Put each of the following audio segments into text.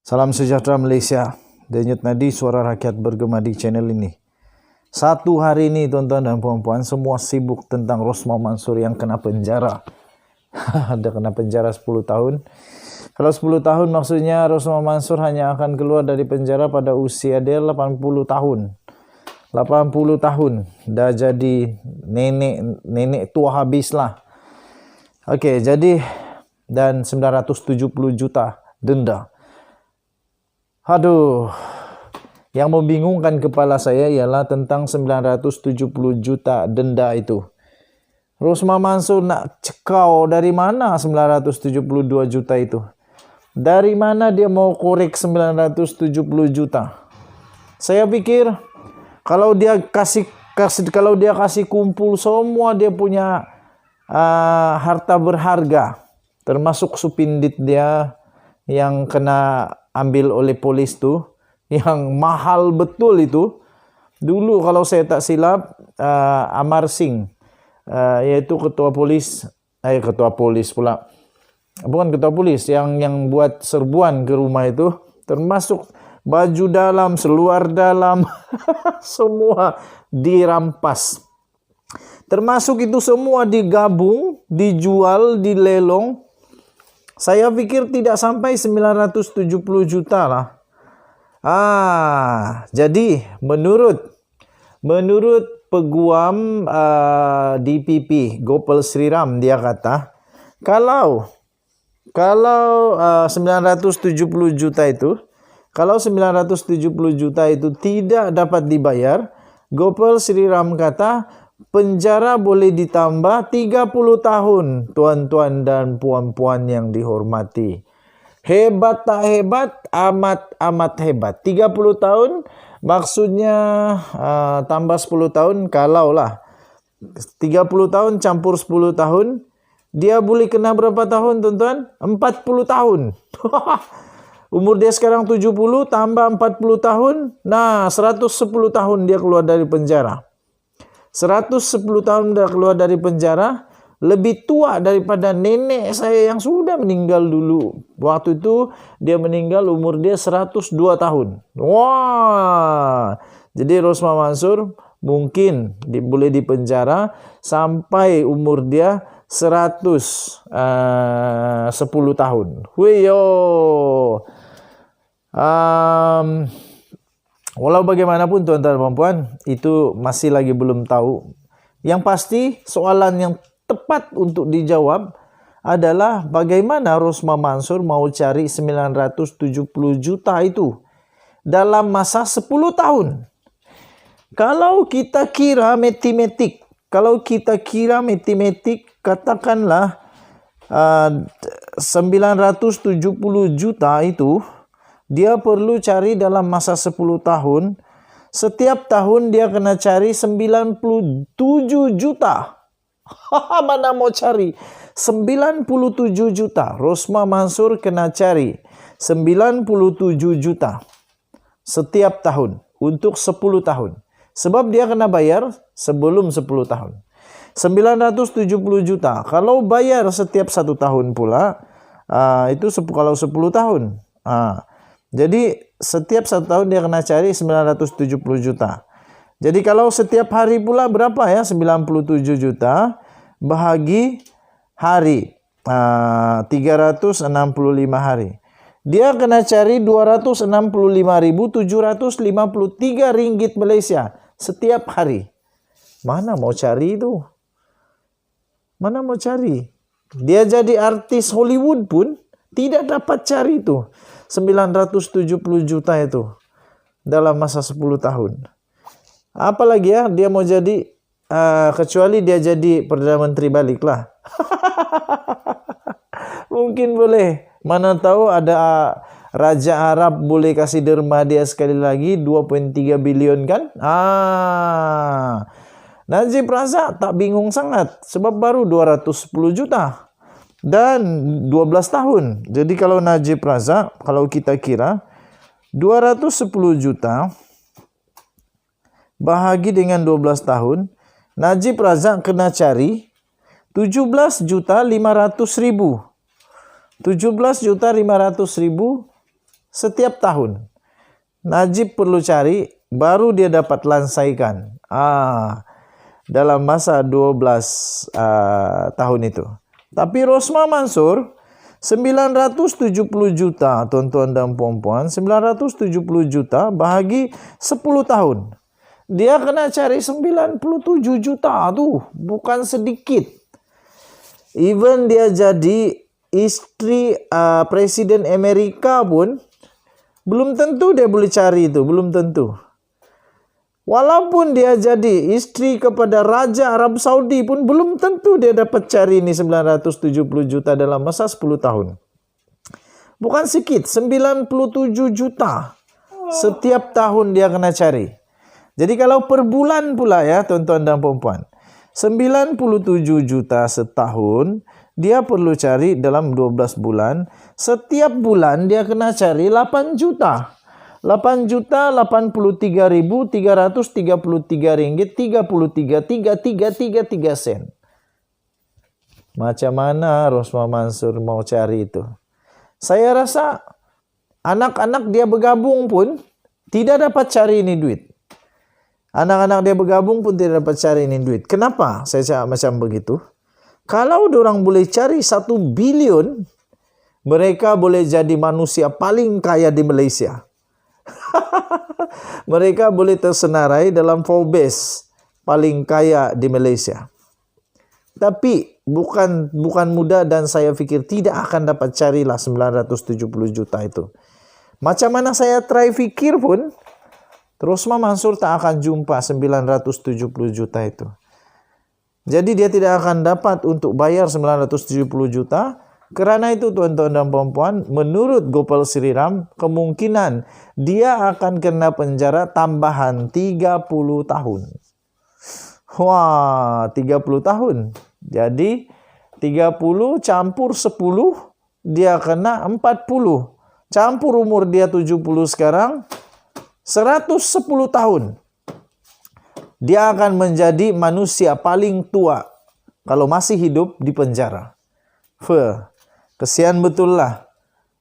Salam sejahtera Malaysia. Denyut nadi suara rakyat bergema di channel ini. Satu hari ini tuan-tuan dan puan-puan, semua sibuk tentang Rosmah Mansor yang kena penjara. Ada kena penjara 10 tahun. Kalau 10 tahun maksudnya Rosmah Mansor hanya akan keluar dari penjara pada usia dia 80 tahun. 80 tahun. Dah jadi nenek tua habis lah. Okey, jadi dan 970 juta denda. Aduh, yang membingungkan kepala saya ialah tentang 970 juta denda itu. Rosmah Mansor nak cekau dari mana 972 juta itu? Dari mana dia mau korek 970 juta? Saya pikir kalau dia kasih kumpul semua dia punya harta berharga, termasuk supindit dia yang kena ambil oleh polis tu, yang mahal betul itu. Dulu kalau saya tak silap, Amar Singh, yaitu ketua polis pula. Bukan ketua polis, yang buat serbuan ke rumah itu, termasuk baju dalam, seluar dalam, semua dirampas. Termasuk itu semua digabung, dijual, dilelong. Saya pikir tidak sampai 970 juta lah. Jadi menurut peguam DPP Gopal Sriram, dia kata kalau 970 juta itu, kalau 970 juta itu tidak dapat dibayar, Gopal Sriram kata penjara boleh ditambah 30 tahun, tuan-tuan dan puan-puan yang dihormati. Hebat tak hebat? Amat hebat. 30 tahun maksudnya tambah 10 tahun, kalaulah 30 tahun campur 10 tahun, dia boleh kena berapa tahun tuan-tuan? 40 tahun. Umur dia sekarang 70, tambah 40 tahun, nah 110 tahun dia keluar dari penjara. 110 tahun dah keluar dari penjara, lebih tua daripada nenek saya yang sudah meninggal dulu. Waktu itu dia meninggal umur dia 102 tahun. Wah. Jadi Rosmah Mansor mungkin boleh dipenjara sampai umur dia 110 tahun. Wiyo. Walau bagaimanapun tuan-tuan dan puan, itu masih lagi belum tahu. Yang pasti soalan yang tepat untuk dijawab adalah bagaimana Rosmah Mansor mau cari 970 juta itu dalam masa 10 tahun. Kalau kita kira matematik, katakanlah 970 juta itu dia perlu cari dalam masa 10 tahun. Setiap tahun dia kena cari 97 juta. Mana mau cari 97 juta. Rosmah Mansor kena cari 97 juta setiap tahun untuk 10 tahun. Sebab dia kena bayar sebelum 10 tahun. 970 juta. Kalau bayar setiap 1 tahun pula, itu kalau 10 tahun. Jadi setiap 1 tahun dia kena cari 970 juta. Jadi kalau setiap hari pula berapa ya? 97 juta bahagi hari. 365 hari. Dia kena cari 265.753 ringgit Malaysia setiap hari. Mana mau cari itu? Mana mau cari? Dia jadi artis Hollywood pun tidak dapat cari itu 970 juta itu dalam masa 10 tahun. Apalagi ya dia mau jadi, kecuali dia jadi Perdana Menteri baliklah. Mungkin boleh. Mana tahu ada Raja Arab boleh kasih derma dia sekali lagi 2.3 bilion kan? Najib Razak tak bingung sangat sebab baru 210 juta. Dan 12 tahun. Jadi kalau Najib Razak, kalau kita kira 210 juta bahagi dengan 12 tahun, Najib Razak kena cari 17.500.000. 17.500.000 setiap tahun. Najib perlu cari, baru dia dapat lansaikan. Dalam masa 12 tahun itu. Tapi Rosmah Mansur 970 juta, tuan-tuan dan puan-puan, 970 juta bahagi 10 tahun. Dia kena cari 97 juta tuh, bukan sedikit. Even dia jadi istri Presiden Amerika pun, belum tentu dia boleh cari itu, belum tentu. Walaupun dia jadi istri kepada Raja Arab Saudi pun belum tentu dia dapat cari ini 970 juta dalam masa 10 tahun. Bukan sedikit, 97 juta setiap tahun dia kena cari. Jadi kalau per bulan pula ya tuan-tuan dan puan-puan, 97 juta setahun dia perlu cari dalam 12 bulan. Setiap bulan dia kena cari 8 juta. 8 juta 83.333 ringgit 33 sen. Macam mana Rosmah Mansur mau cari itu? Saya rasa anak-anak dia bergabung pun tidak dapat cari ini duit. Anak-anak dia bergabung pun tidak dapat cari ini duit. Kenapa saya cakap macam begitu? Kalau orang boleh cari 1 bilion, mereka boleh jadi manusia paling kaya di Malaysia. Mereka boleh tersenarai dalam Forbes paling kaya di Malaysia. Tapi bukan mudah dan saya fikir tidak akan dapat carilah 970 juta itu. Macam mana saya try fikir pun, Rosmah Mansur tak akan jumpa 970 juta itu. Jadi dia tidak akan dapat untuk bayar 970 juta. Kerana itu tuan-tuan dan puan-puan, menurut Gopal Sriram, kemungkinan dia akan kena penjara tambahan 30 tahun. Wah, 30 tahun. Jadi 30 campur 10, dia kena 40. Campur umur dia 70 sekarang, 110 tahun. Dia akan menjadi manusia paling tua kalau masih hidup di penjara. Kesian betul lah.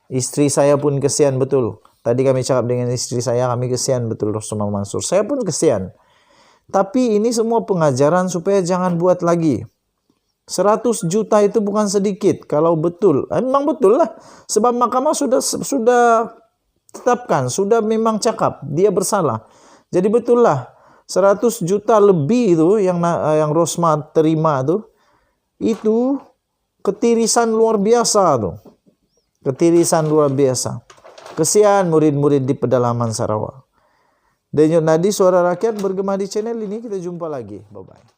Istri saya pun kesian betul. Tadi kami cakap dengan istri saya, kami kesian betul Rosmah Mansur. Saya pun kesian. Tapi ini semua pengajaran supaya jangan buat lagi. 100 juta itu bukan sedikit. Kalau betul, memang betul lah. Sebab mahkamah sudah tetapkan, sudah memang cakap dia bersalah. Jadi betul lah. 100 juta lebih itu yang Rosmah terima itu ketirisan luar biasa tuh. Ketirisan luar biasa. Kesian murid-murid di pedalaman Sarawak. Denyut Nadi Suara Rakyat bergema di channel ini. Kita jumpa lagi. Bye-bye.